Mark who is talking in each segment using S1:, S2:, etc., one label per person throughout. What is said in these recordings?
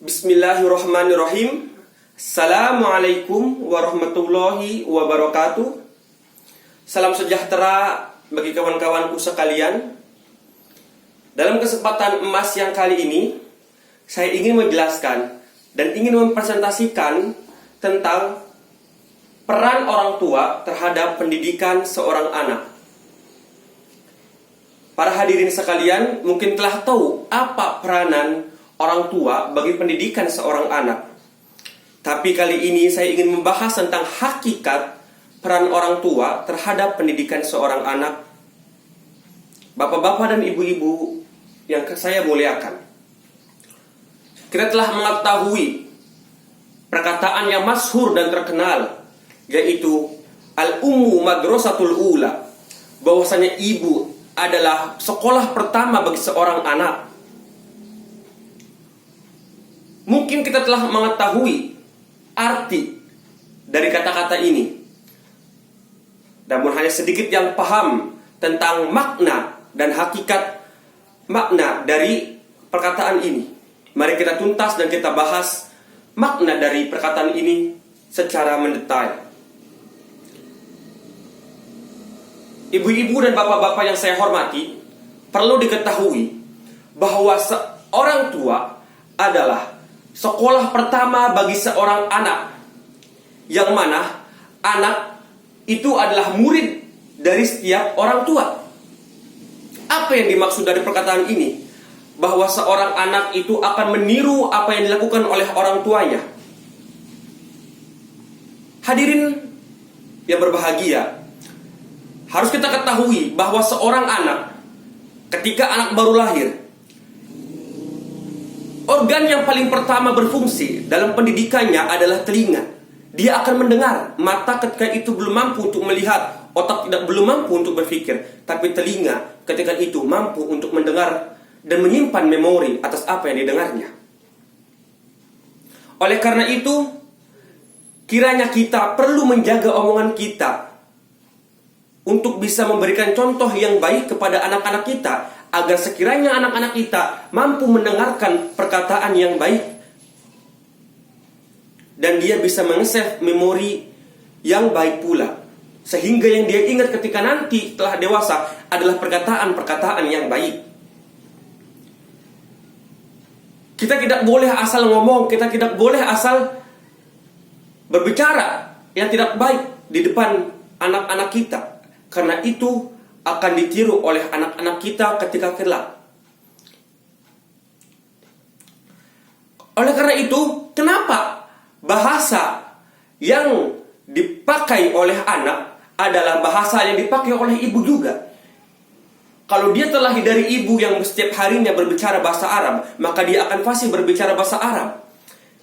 S1: Bismillahirrahmanirrahim. Assalamualaikum warahmatullahi wabarakatuh. Salam sejahtera bagi kawan-kawanku sekalian. Dalam kesempatan emas yang kali ini, saya ingin menjelaskan dan ingin mempresentasikan tentang peran orang tua terhadap pendidikan seorang anak. Para hadirin sekalian mungkin telah tahu apa peranan orang tua bagi pendidikan seorang anak. Tapi kali ini saya ingin membahas tentang hakikat peran orang tua terhadap pendidikan seorang anak. Bapak-bapak dan ibu-ibu yang saya muliakan, kita telah mengetahui perkataan yang masyhur dan terkenal, yaitu al-ummu madrasatul ula, bahwasanya ibu adalah sekolah pertama bagi seorang anak. Mungkin kita telah mengetahui arti dari kata-kata ini, namun hanya sedikit yang paham tentang makna dan hakikat makna dari perkataan ini. Mari kita tuntas dan kita bahas makna dari perkataan ini secara mendetail. Ibu-ibu dan bapak-bapak yang saya hormati, perlu diketahui bahwa seorang tua adalah sekolah pertama bagi seorang anak, yang mana anak itu adalah murid dari setiap orang tua. Apa yang dimaksud dari perkataan ini? Bahwa seorang anak itu akan meniru apa yang dilakukan oleh orang tuanya. Hadirin yang berbahagia, harus kita ketahui bahwa seorang anak, ketika anak baru lahir, organ yang paling pertama berfungsi dalam pendidikannya adalah telinga. Dia akan mendengar. Mata ketika itu belum mampu untuk melihat, otak belum mampu untuk berpikir, tapi telinga ketika itu mampu untuk mendengar dan menyimpan memori atas apa yang didengarnya. Oleh karena itu, kiranya kita perlu menjaga omongan kita untuk bisa memberikan contoh yang baik kepada anak-anak kita, agar sekiranya anak-anak kita mampu mendengarkan perkataan yang baik dan dia bisa meng-save memori yang baik pula, sehingga yang dia ingat ketika nanti telah dewasa adalah perkataan-perkataan yang baik. Kita tidak boleh asal ngomong, kita tidak boleh asal berbicara yang tidak baik di depan anak-anak kita, karena itu akan ditiru oleh anak-anak kita ketika kelak. Oleh karena itu, kenapa bahasa yang dipakai oleh anak adalah bahasa yang dipakai oleh ibu juga? Kalau dia terlahir dari ibu yang setiap harinya berbicara bahasa Arab, maka dia akan fasih berbicara bahasa Arab.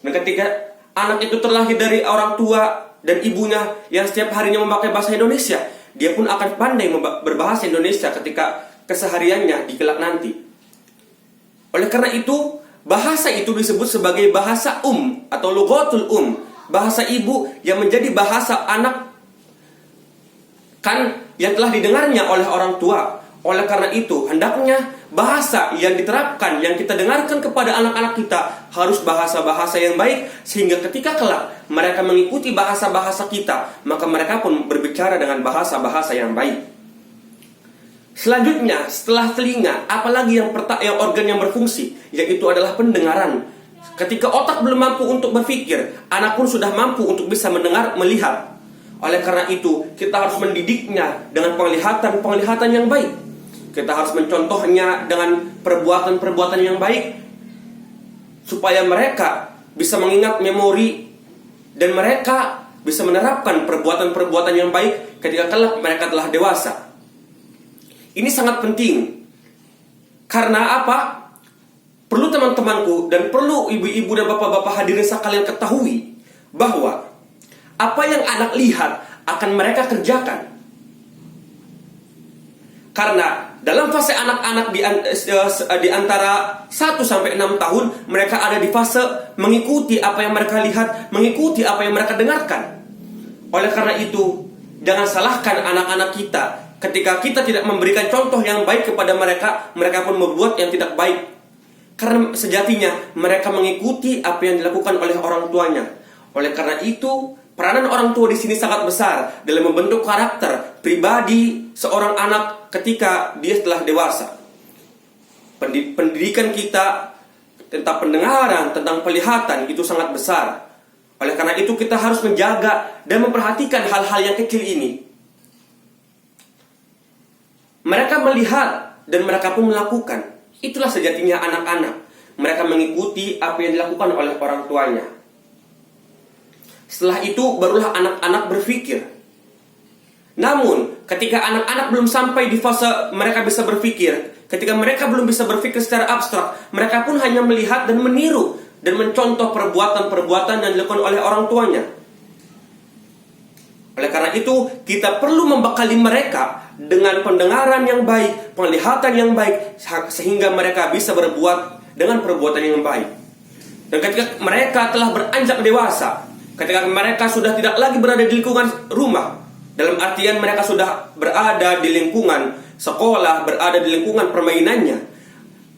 S1: Dan ketika anak itu terlahir dari orang tua dan ibunya yang setiap harinya memakai bahasa Indonesia, dia pun akan pandai berbahasa Indonesia ketika kesehariannya di kelak nanti. Oleh karena itu, bahasa itu disebut sebagai bahasa atau lughatul bahasa ibu yang menjadi bahasa anak kan yang telah didengarnya oleh orang tua. Oleh karena itu, hendaknya bahasa yang diterapkan, yang kita dengarkan kepada anak-anak kita harus bahasa-bahasa yang baik, sehingga ketika kelak mereka mengikuti bahasa-bahasa kita, maka mereka pun berbicara dengan bahasa-bahasa yang baik. Selanjutnya, setelah telinga, apalagi yang organ yang berfungsi, yaitu adalah pendengaran. Ketika otak belum mampu untuk berpikir, anak pun sudah mampu untuk bisa mendengar, melihat. Oleh karena itu, kita harus mendidiknya dengan penglihatan yang baik. Kita harus mencontohnya dengan perbuatan-perbuatan yang baik, supaya mereka bisa mengingat memori dan mereka bisa menerapkan perbuatan-perbuatan yang baik ketika kelak mereka telah dewasa. Ini sangat penting. Karena apa? Perlu teman-temanku dan perlu ibu-ibu dan bapak-bapak hadirin sekalian ketahui bahwa apa yang anak lihat akan mereka kerjakan. Karena dalam fase anak-anak di antara 1 sampai 6 tahun, mereka ada di fase mengikuti apa yang mereka lihat, mengikuti apa yang mereka dengarkan. Oleh karena itu, jangan salahkan anak-anak kita ketika kita tidak memberikan contoh yang baik kepada mereka, mereka pun membuat yang tidak baik. Karena sejatinya mereka mengikuti apa yang dilakukan oleh orang tuanya. Oleh karena itu, peranan orang tua di sini sangat besar dalam membentuk karakter pribadi seorang anak ketika dia telah dewasa. Pendidikan kita tentang pendengaran, tentang penglihatan itu sangat besar. Oleh karena itu kita harus menjaga dan memperhatikan hal-hal yang kecil ini. Mereka melihat dan mereka pun melakukan. Itulah sejatinya anak-anak. Mereka mengikuti apa yang dilakukan oleh orang tuanya. Setelah itu barulah anak-anak berpikir. Namun ketika anak-anak belum sampai di fase mereka bisa berpikir, ketika mereka belum bisa berpikir secara abstrak, mereka pun hanya melihat dan meniru dan mencontoh perbuatan-perbuatan yang dilakukan oleh orang tuanya. Oleh karena itu, kita perlu membekali mereka dengan pendengaran yang baik, penglihatan yang baik, sehingga mereka bisa berbuat dengan perbuatan yang baik. Dan ketika mereka telah beranjak dewasa, ketika mereka sudah tidak lagi berada di lingkungan rumah, dalam artian mereka sudah berada di lingkungan sekolah, berada di lingkungan permainannya,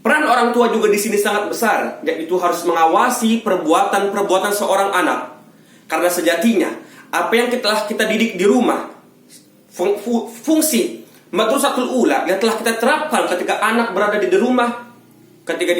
S1: peran orang tua juga di sini sangat besar, yaitu harus mengawasi perbuatan-perbuatan seorang anak. Karena sejatinya apa yang telah kita didik di rumah, fungsi madrasatul ula yang telah kita terapkan ketika anak berada di rumah, ketika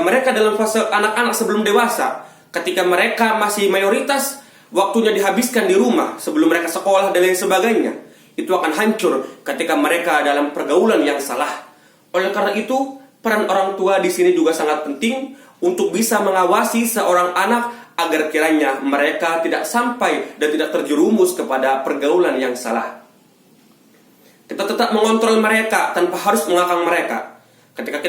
S1: mereka dalam fase anak-anak sebelum dewasa, ketika mereka masih mayoritas waktunya dihabiskan di rumah sebelum mereka sekolah dan lain sebagainya, itu akan hancur ketika mereka dalam pergaulan yang salah. Oleh karena itu, peran orang tua di sini juga sangat penting untuk bisa mengawasi seorang anak agar kiranya mereka tidak sampai dan tidak terjerumus kepada pergaulan yang salah. Kita tetap mengontrol mereka tanpa harus mengekang mereka. Ketika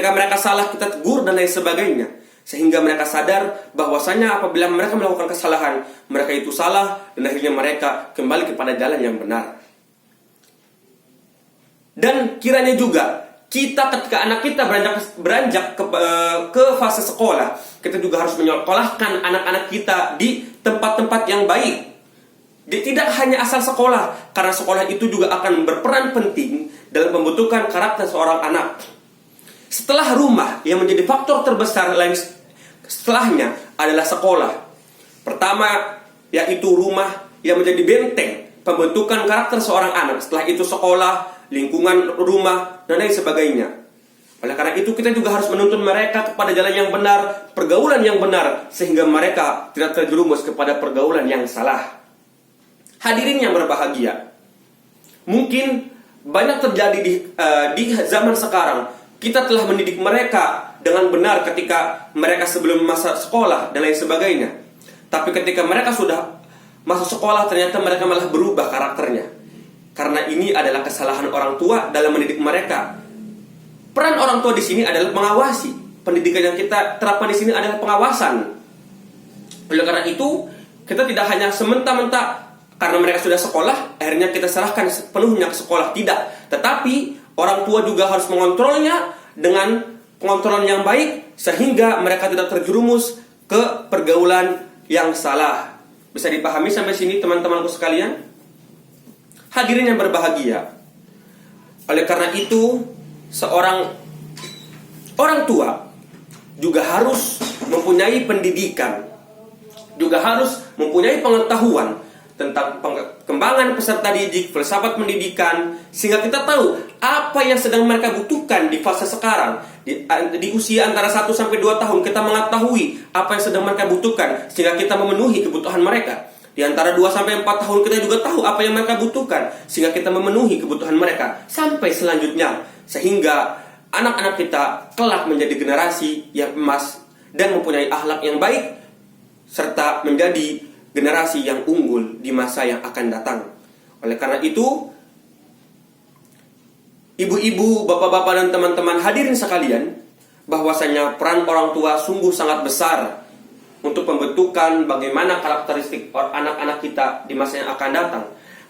S1: mereka salah, kita tegur dan lain sebagainya, sehingga mereka sadar bahwasanya apabila mereka melakukan kesalahan, mereka itu salah dan akhirnya mereka kembali kepada jalan yang benar. Dan kiranya juga kita ketika anak kita beranjak ke fase sekolah, kita juga harus menyekolahkan anak-anak kita di tempat-tempat yang baik. Dia tidak hanya asal sekolah, karena sekolah itu juga akan berperan penting dalam pembentukan karakter seorang anak. Setelah rumah, yang menjadi faktor terbesar lain setelahnya adalah sekolah. Pertama, yaitu rumah yang menjadi benteng pembentukan karakter seorang anak. Setelah itu sekolah, lingkungan rumah, dan lain sebagainya. Oleh karena itu kita juga harus menuntun mereka kepada jalan yang benar, pergaulan yang benar, sehingga mereka tidak terjerumus kepada pergaulan yang salah. Hadirin yang berbahagia, mungkin banyak terjadi di zaman sekarang. Kita telah mendidik mereka dengan benar ketika mereka sebelum masa sekolah dan lain sebagainya. Tapi ketika mereka sudah masuk sekolah, ternyata mereka malah berubah karakternya. Karena ini adalah kesalahan orang tua dalam mendidik mereka. Peran orang tua di sini adalah mengawasi. Pendidikan yang kita terapkan di sini adalah pengawasan. Oleh karena itu, kita tidak hanya sementa-menta karena mereka sudah sekolah, akhirnya kita serahkan sepenuhnya ke sekolah. Tidak. Tetapi orang tua juga harus mengontrolnya dengan pengontrolan yang baik, sehingga mereka tidak terjerumus ke pergaulan yang salah. Bisa dipahami sampai sini teman-temanku sekalian? Hadirin yang berbahagia, oleh karena itu seorang orang tua juga harus mempunyai pendidikan, juga harus mempunyai pengetahuan tentang pengembangan peserta didik, filsafat pendidikan, sehingga kita tahu apa yang sedang mereka butuhkan di fase sekarang. Di usia antara 1 sampai 2 tahun kita mengetahui apa yang sedang mereka butuhkan, sehingga kita memenuhi kebutuhan mereka. Di antara 2 sampai 4 tahun kita juga tahu apa yang mereka butuhkan, sehingga kita memenuhi kebutuhan mereka. Sampai selanjutnya, sehingga anak-anak kita kelak menjadi generasi yang emas dan mempunyai akhlak yang baik, serta menjadi generasi yang unggul di masa yang akan datang. Oleh karena itu, ibu-ibu, bapak-bapak, dan teman-teman hadirin sekalian, bahwasanya peran orang tua sungguh sangat besar untuk pembentukan bagaimana karakteristik anak-anak kita di masa yang akan datang.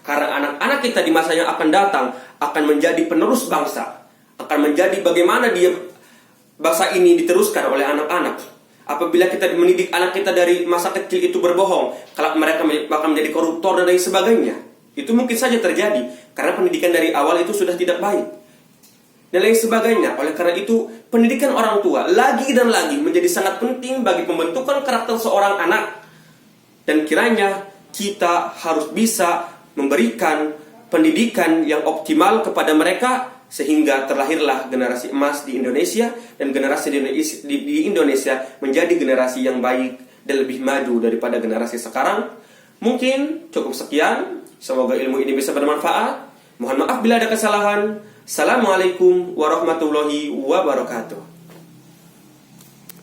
S1: Karena anak-anak kita di masa yang akan datang akan menjadi penerus bangsa, akan menjadi bagaimana bangsa ini diteruskan oleh anak-anak. Apabila kita mendidik anak kita dari masa kecil itu berbohong, kalau mereka akan menjadi koruptor dan lain sebagainya, itu mungkin saja terjadi karena pendidikan dari awal itu sudah tidak baik. dan lain sebagainya. Oleh karena itu, pendidikan orang tua lagi dan lagi menjadi sangat penting bagi pembentukan karakter seorang anak. Dan kiranya kita harus bisa memberikan pendidikan yang optimal kepada mereka, sehingga terlahirlah generasi emas di Indonesia, dan generasi di Indonesia menjadi generasi yang baik dan lebih maju daripada generasi sekarang. Mungkin cukup sekian. Semoga ilmu ini bisa bermanfaat. Mohon maaf bila ada kesalahan. Assalamualaikum warahmatullahi wabarakatuh.